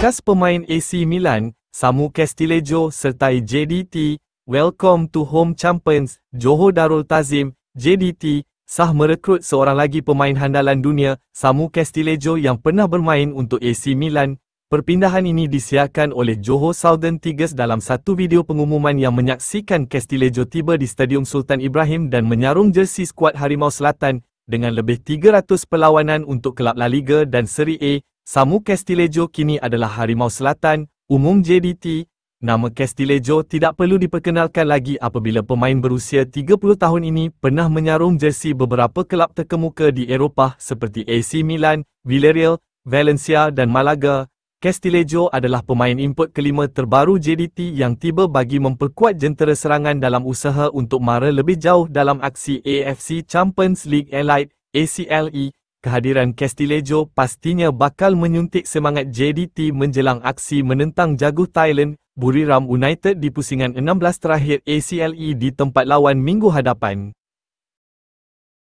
Bekas pemain AC Milan, Samu Castillejo sertai JDT, Welcome to Home Champions, Johor Darul Ta'zim, JDT, sah merekrut seorang lagi pemain handalan dunia, Samu Castillejo yang pernah bermain untuk AC Milan. Perpindahan ini disiarkan oleh Johor Southern Tigers dalam satu video pengumuman yang menyaksikan Castillejo tiba di Stadium Sultan Ibrahim dan menyarung jersey skuad Harimau Selatan dengan lebih 300 perlawanan untuk kelab La Liga dan Serie A. Samu Castillejo kini adalah Harimau Selatan, umum JDT. Nama Castillejo tidak perlu diperkenalkan lagi apabila pemain berusia 30 tahun ini pernah menyarung jersey beberapa kelab terkemuka di Eropah seperti AC Milan, Villarreal, Valencia dan Malaga. Castillejo adalah pemain import kelima terbaru JDT yang tiba bagi memperkuat jentera serangan dalam usaha untuk mara lebih jauh dalam aksi AFC Champions League Elite (ACLE). Kehadiran Castillejo pastinya bakal menyuntik semangat JDT menjelang aksi menentang jaguh Thailand, Buriram United di pusingan 16 terakhir ACLE di tempat lawan minggu hadapan.